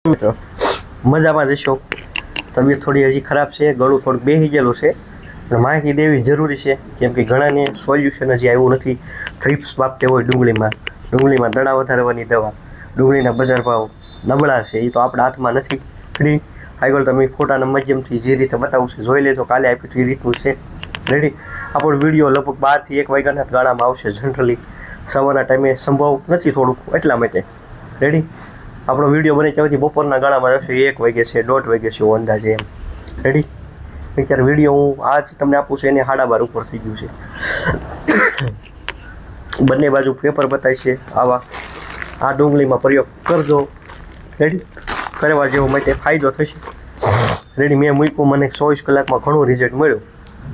મિત્રો મજામાં જશો. તબિયત થોડી હજી ખરાબ છે, ગળું થોડુંક બેસી ગયેલું છે, પણ માહિતી દેવી જરૂરી છે કેમ કે ઘણાને સોલ્યુશન હજી આવ્યું નથી. થ્રિપ્સ બાબતે હોય ડુંગળીમાં દડા વધારવાની દવા, ડુંગળીના બજાર ભાવ નબળા છે, એ તો આપણા હાથમાં નથી. રેડી? આગળ તમે ફોટાના માધ્યમથી જે રીતે બતાવું છે જોઈ લેજો. કાલે આપ્યું એ રીતનું છે. રેડી? આપણો વિડીયો લગભગ 12 થી 1 વાગ્યાના ગાળામાં આવશે. જનરલી સવારના ટાઈમે સંભવ નથી થોડુંક, એટલા માટે. રેડી? આપણો વિડીયો બને ત્યાંથી બપોરના ગાળામાં જશે. 1 વાગે છે, 1:30 વાગે છે અંદાજે એમ. રેડી? અત્યારે વિડીયો હું આજ તમને આપું છું એને 12:30 ઉપર થઈ ગયું છે. બંને બાજુ પેપર બતાય છે આવા. આ ડુંગળીમાં પ્રયોગ કરજો. રેડી? કરવા જેવો માટે ફાયદો થશે. રેડી? મેં મૂક્યું, મને 24 કલાકમાં ઘણું રિઝલ્ટ મળ્યું.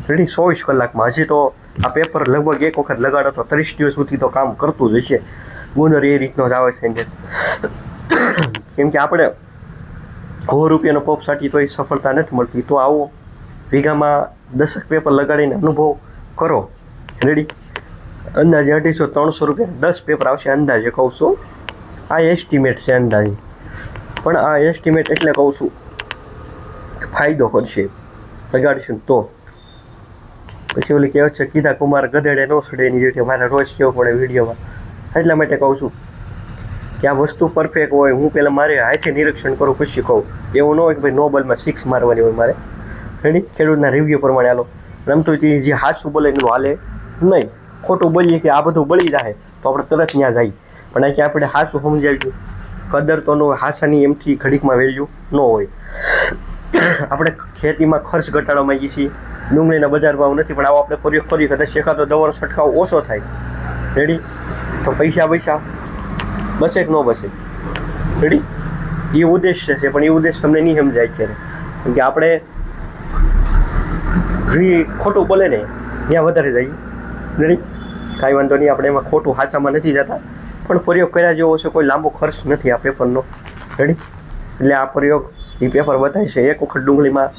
રેડી? 24 કલાકમાં. હજી તો આ પેપર લગભગ એક વખત લગાડો તો 30 દિવસ સુધી તો કામ કરતું જ હશે. ગુંદર એ રીતનો જ આવે છે. કેમ કે આપણે 100 રૂપિયાનો પપ સાટી તો એ સફળતા નથી મળતી. તો આવો વીઘામાં 10 પેપર લગાડીને અનુભવ કરો. રેડી? અંદાજે 250-300 રૂપિયા 10 પેપર આવશે અંદાજે કહું છું. આ એસ્ટિમેટ છે અંદાજે, પણ આ એસ્ટિમેટ એટલે કહું છું ફાયદો કરશે લગાડીશું તો. પછી ઓલી કહેવત છે, કીધા કુમાર ગધેડે ન સડે, એની જેટલી મારે રોજ કહેવું પડે વિડીયોમાં. એટલા માટે કહું છું કે આ વસ્તુ પરફેક્ટ હોય. હું પહેલાં મારે હાથે નિરીક્ષણ કરું પછી કહું. એવું ન હોય કે ભાઈ નોબલમાં 6 મારવાની હોય મારે. રેડી? ખેડૂતના રિવ્યૂ પ્રમાણે હાલો. રમતું જે હાચું બોલે એનું હાલે નહીં. ખોટું બોલીએ કે આ બધું બળી જાય તો આપણે તરત ત્યાં જઈએ. પણ અહીં આપણે હાચું સમજાવ્યું, કદર તો ન હોય. હાચાની એમથી ઘડીકમાં વેલ્યુ ન હોય. આપણે ખેતીમાં ખર્ચ ઘટાડવા માંગીએ છીએ. ડુંગળીના બજાર ભાવ નથી, પણ આવો આપણે પ્રયોગ કરીએ કદાચ એકાદો દવાનો છંટકાવ ઓછો થાય. રેડી? તો પૈસા બસે કે ન બસે. રેડી? એ ઉદ્દેશ્ય છે, પણ એ ઉદ્દેશ તમને નહીં સમજાય અત્યારે. કેમ કે આપણે જે ખોટું બોલે ને ત્યાં વધારે જઈએ. રેડી? કાંઈ વાંધો નહીં, આપણે એમાં ખોટું હાચામાં નથી જતા, પણ પ્રયોગ કર્યા જેવો છે. કોઈ લાંબો ખર્ચ નથી આ પેપરનો. રેડી? એટલે આ પ્રયોગ એ પેપર બતાવે છે. એક વખત ડુંગળીમાં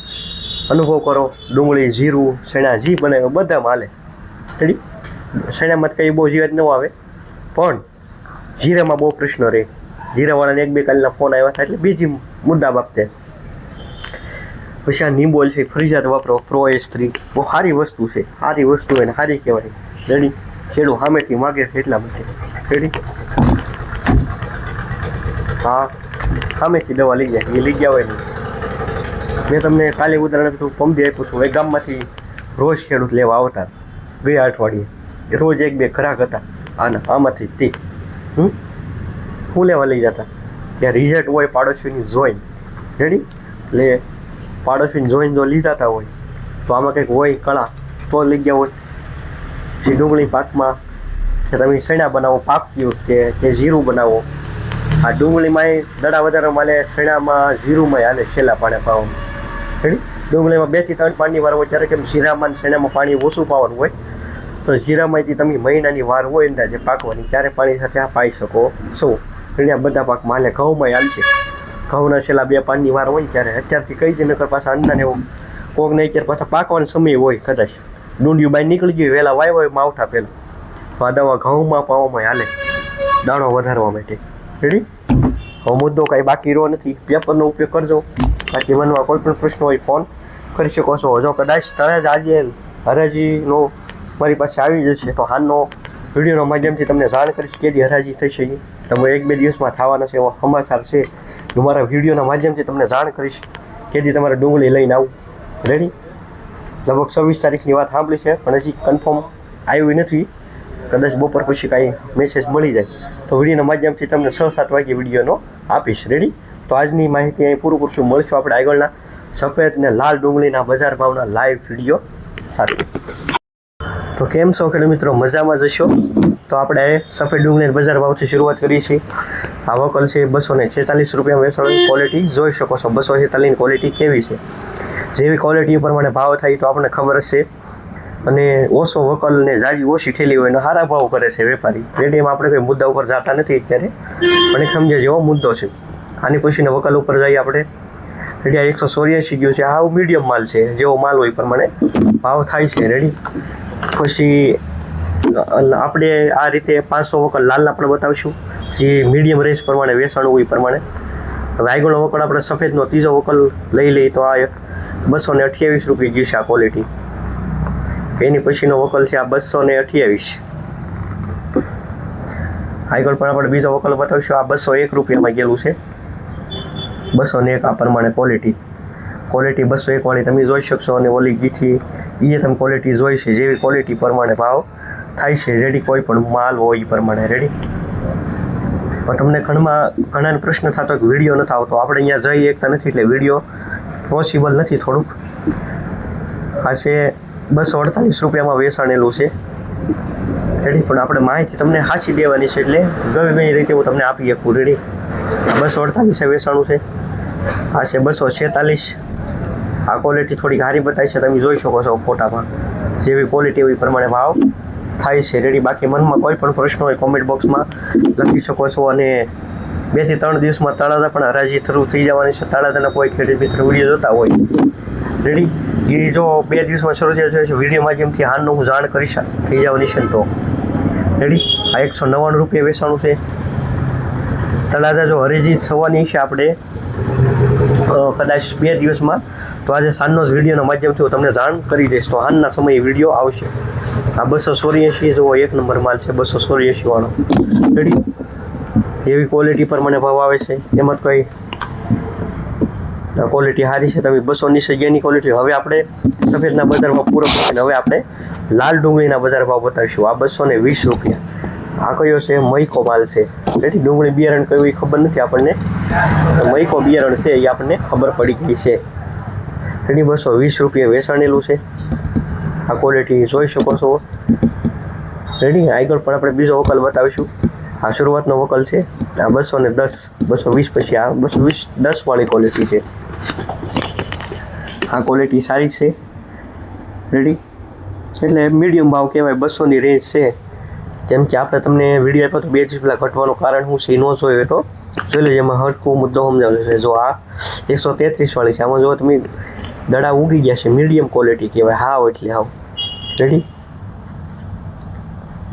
અનુભવ કરો. ડુંગળી, જીરું, શેણા જી બનાવ્યો બધામાં હાલે. રેડી? શેણામાં કંઈ બહુ જીવાત ન આવે, પણ જીરામાં બહુ પ્રશ્ન રહે. જીરાવાળાને 1-2 કાલના ફોન આવ્યા હતા, એટલે બીજી મુદ્દા બાબતે. પછી આ નિંબોલ છે, ફરજિયાત વાપરો. પ્રો S3 બહુ સારી વસ્તુ છે. સારી વસ્તુ એને સારી કહેવાય. રેડી? ખેડૂત સામેથી માગે છે એટલા માટે. રેડી? હા, સામેથી દવા લઈ જાય. એ લઈ ગયા હોય નહીં. મેં તમને કાલે ઉદાહરણ આપ્યું, પમદી આપ્યું છું. એ ગામમાંથી રોજ ખેડૂત લેવા આવતા ગયા અઠવાડિયે. રોજ 1-2 ગ્રાહક હતા આમાંથી તે હું લેવા લઈ જતા. ત્યાં રિઝલ્ટ હોય પાડોશીની જોઈને. રેડી? એટલે પાડોશીની જોઈને જો લઈ જતા હોય તો આમાં કંઈક હોય કળા તો લઈ ગયા હોય. જે ડુંગળી પાકમાં કે તમે શેણા બનાવો પાકતી વખતે કે જીરું બનાવો. આ ડુંગળીમાં દડા વધારે માલે, શેણામાં જીરુંમાં હાલે છેલ્લા પાણે પાવાનું. રેડી? ડુંગળીમાં 2 થી 3 પાણીની વાર હોય, ત્યારે કેમ જીરામાં શેણામાં પાણી ઓછું પાવાનું હોય. તો જીરામાંથી તમે મહિનાની વાર હોય અંદાજે પાકવાની, ત્યારે પાણી સાથે આ પાઈ શકો છો. આ બધા પાકમાં હાલે. ઘઉંમાં હાલશે. ઘઉંના છેલ્લા 2 પાણીની વાર હોય ત્યારે અત્યારથી કહી દે, નકર પાછા અંદાને એવું કોકને અત્યારે પાછા પાકવાનો સમય હોય. કદાચ ડુંડિયું બહાર નીકળી ગયું વહેલા વાય હોય માવઠા પહેલાં, તો આ દવા ઘઉંમાં પાવામાં હાલે દાણો વધારવા માટે. રેડી? હવે મુદ્દો કાંઈ બાકી રહ્યો નથી. પેપરનો ઉપયોગ કરજો. બાકી મનમાં કોઈ પણ પ્રશ્ન હોય ફોન કરી શકો છો. જો કદાચ તરત આજે હરાજીનો મારી પાસે આવી જશે તો હાલનો વિડીયોના માધ્યમથી તમને જાણ કરીશ કેદી હરાજી થઈ છે. તમે 1-2 દિવસમાં થવાના છે એવા સમાચાર છે. હું મારા વિડીયોના માધ્યમથી તમને જાણ કરીશ કેદી તમારે ડુંગળી લઈને આવું. રેડી? લગભગ 26 તારીખની વાત સાંભળી છે, પણ હજી કન્ફર્મ આવ્યું નથી. કદાચ બપોર પછી કાંઈ મેસેજ મળી જાય તો વિડીયોના માધ્યમથી તમને 6-7 વાગે વિડીયોનો આપીશ. રેડી? તો આજની માહિતી અહીં પૂરું કરશું. મળશું આપણે આગળના સફેદ ને લાલ ડુંગળીના બજાર ભાવના લાઈવ વિડીયો સાથે. તો કેમ છો ખેડૂત મિત્રો? મજામાં જશો? તો આપણે સફેદ ડુંગળીના બજાર ભાવથી શરૂઆત કરીએ છીએ. આ વકલ છે 246 રૂપિયા વેચાણની ક્વોલિટી જોઈ શકો છો. 246ની ક્વોલિટી કેવી છે? જેવી ક્વોલિટી પ્રમાણે ભાવ થાય તો આપણને ખબર જ છે. અને ઓછો વકલ ને જાજી ઓછી ઠેલી હોય ને સારા ભાવ કરે છે વેપારી. રેડીમાં આપણે કોઈ મુદ્દા ઉપર જતા નથી અત્યારે, પણ એક સમજે જેવો મુદ્દો છે. આની પછીને વકલ ઉપર જઈએ આપણે. રેડી? 184 ગયું છે. આ મીડિયમ માલ છે. જેવો માલ હોય પ્રમાણે ભાવ થાય છે. રેડી? પછી આપણે આ રીતે 500 વખત લાલના પણ બતાવીશું, જે મીડિયમ રેન્જ પ્રમાણે વેચાણું હોય પ્રમાણે. હવે આગળનો વકલ આપણે સફેદનો ત્રીજો વકલ લઈ લઈએ તો આ 228 રૂપિયા ગયું છે આ ક્વોલિટી. એની પછીનો વકલ છે આ 228. આગળ પણ આપણે બીજો વકલ બતાવીશું. આ 201 રૂપિયામાં ગયેલું છે. 201 આ પ્રમાણે ક્વોલિટી 201 વાળી તમે જોઈ શકશો. અને ઓલી ગીઠી એ તમે ક્વોલિટી જોઈ છે. જેવી ક્વોલિટી પ્રમાણે ભાવ થાય છે. રેડી, કોઈ પણ માલ હોય એ પ્રમાણે. રેડી. પણ તમને ઘણાને પ્રશ્ન થતો કે વિડીયો નથી આવતો. આપણે અહીંયા જઈ શકતા નથી એટલે વિડીયો પોસિબલ નથી થોડુંક. આ છે 248 રૂપિયામાં વેચાણેલું છે. રેડી. પણ આપણે માહિતી તમને સાચી દેવાની છે એટલે ગમે એ રીતે હું તમને આપી શકું. રેડી. 248 વેચાણું છે. આ છે 246. આ ક્વોલિટી થોડી સારી બતાવી છે. તમે જોઈ શકો છો ફોટામાં. જેવી ક્વોલિટી એવી પ્રમાણે ભાવ થાય છે. રેડી. બાકી મનમાં કોઈ પણ પ્રશ્ન હોય કોમેન્ટ બોક્સમાં લખી શકો છો. અને 2 થી 3 દિવસમાં તળાજા પણ હરાજી શરૂ થઈ જવાની છે. તળાજાના કોઈ ખેડૂત મિત્ર વિડીયો જોતા હોય રેડી, એ જો 2 દિવસમાં શરૂ થઈ જશે વિડીયો માધ્યમથી હાલનું હું જાણ કરી થઈ જવાની છે ને તો રેડી. આ 199 રૂપિયા વેચાણું છે. તળાજા જો હરાજી થવાની છે આપણે કદાચ 2 દિવસમાં, તો આજે સાંજનો જ વિડીયોના માધ્યમથી હું તમને જાણ કરી દઈશ. તો હાલના સમયે વિડીયો આવશે. આ 284 જેવો 1 નંબર માલ છે. 284 વાળો. રેડી. જેવી ક્વોલિટી પ્રમાણે ભાવ આવે છે એમાં કોઈ ક્વોલિટી સારી છે. તમે 200ની સગ્યાની ક્વોલિટી. હવે આપણે સફેદના બજાર ભાવ પૂરો કરીને હવે આપણે લાલ ડુંગળીના બજાર ભાવ બતાવીશું. આ 220 રૂપિયા. આ કયો છે? મૈકો માલ છે. રેડી. ડુંગળી બિયારણ કયું એ ખબર નથી આપણને. મૈકો બિયારણ છે એ આપણને ખબર પડી ગઈ છે. રેડી. 220 રૂપિયા વેચાણેલું છે. આ ક્વોલિટી જોઈ શકો છો. રેડી. આગળ પણ આપણે બીજો વકલ બતાવીશું. આ શરૂઆતનો વકલ છે. આ 210, 220 પછી આ 210 વાળી ક્વોલિટી છે. આ ક્વોલિટી સારી છે. રેડી. એટલે મીડિયમ ભાવ કહેવાય. 200ની રેન્જ છે. કેમ કે આપણે તમને વિડીયો આપ્યો તો 2 દિવસ પહેલાં ઘટવાનું કારણ શું છે એ ન જોયું તો જોઈ લેજો. એમાં હરખું મુદ્દો સમજાવેલો છે. જો આ 133 વાળી છે. આમાં જો તમે દડા ઉગી ગયા છે. મીડિયમ ક્વોલિટી કહેવાય. હાવ એટલે હાવ. રેડી.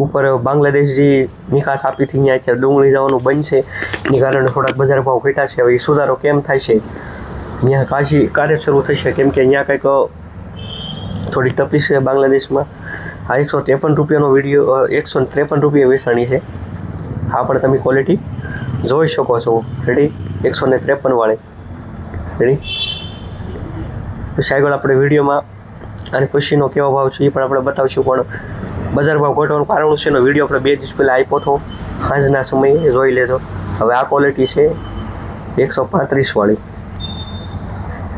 ઉપર બાંગ્લાદેશ જે નિકાસ આપી હતી અહીંયા અત્યારે ડુંગળી જવાનું બંધ છે એની કારણે થોડાક બજાર ભાવ ઘટ્યા છે. હવે એ સુધારો કેમ થાય છે ત્યાં કાર્ય શરૂ થશે. કેમ કે અહીંયા કંઈક થોડી તકલીફ છે બાંગ્લાદેશમાં. આ 153 રૂપિયાનો વિડીયો 153 રૂપિયા વેચાણી છે. આ પણ તમે ક્વોલિટી જોઈ શકો છો. રેડી. 153 વાળી. રેડી. પછી આગળ આપણે વિડીયોમાં અને પછીનો કેવો ભાવ છે એ પણ આપણે બતાવીશું. પણ બજાર ભાવ ઘટવાનું કારણ છે એનો વિડીયો આપણે 2 દિવસ પહેલાં આપ્યો હતો. સાંજના સમયે જોઈ લેજો. હવે આ ક્વોલિટી છે 135 વાળી.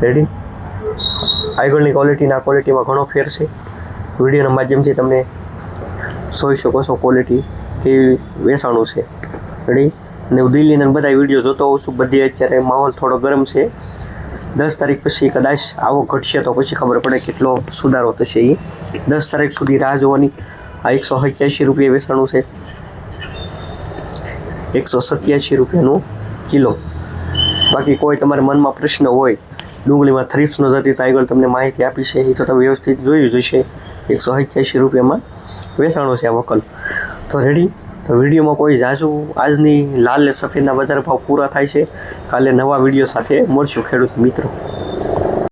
રેડી. આગળની ક્વોલિટીના ક્વોલિટીમાં ઘણો ફેર છે. વિડીયોના માધ્યમથી તમને જોઈ શકો છો ક્વોલિટી કેવી વેચાણું છે. રેડી. અને હું દિલ્હીના બધા વિડીયો જોતો હોઉં છું. બધી અત્યારે માહોલ થોડો ગરમ છે. 10 તારીખ પછી કદાચ આવો ઘટશે તો પછી ખબર પડે કેટલો સુધારો થશે. એ 10 તારીખ સુધી રાહ જોવાની. આ 187 રૂપિયા વેચાણું છે. 187 રૂપિયાનું કિલો. બાકી કોઈ તમારા મનમાં પ્રશ્ન હોય ડુંગળીમાં થ્રીપ્સ ન જતી તો આગળ તમને માહિતી આપી છે. એ તો તમે વ્યવસ્થિત જોયું જોઈશે. 187 રૂપિયામાં વેચાણું છે આ વકલ. તો રેડી. તો વિડીયોમાં કોઈ ઝાઝુ આજની લાલ ને સફેદના બજાર ભાવ પૂરા થાય છે. કાલે નવા વિડીયો સાથે મળશું ખેડૂત મિત્રો.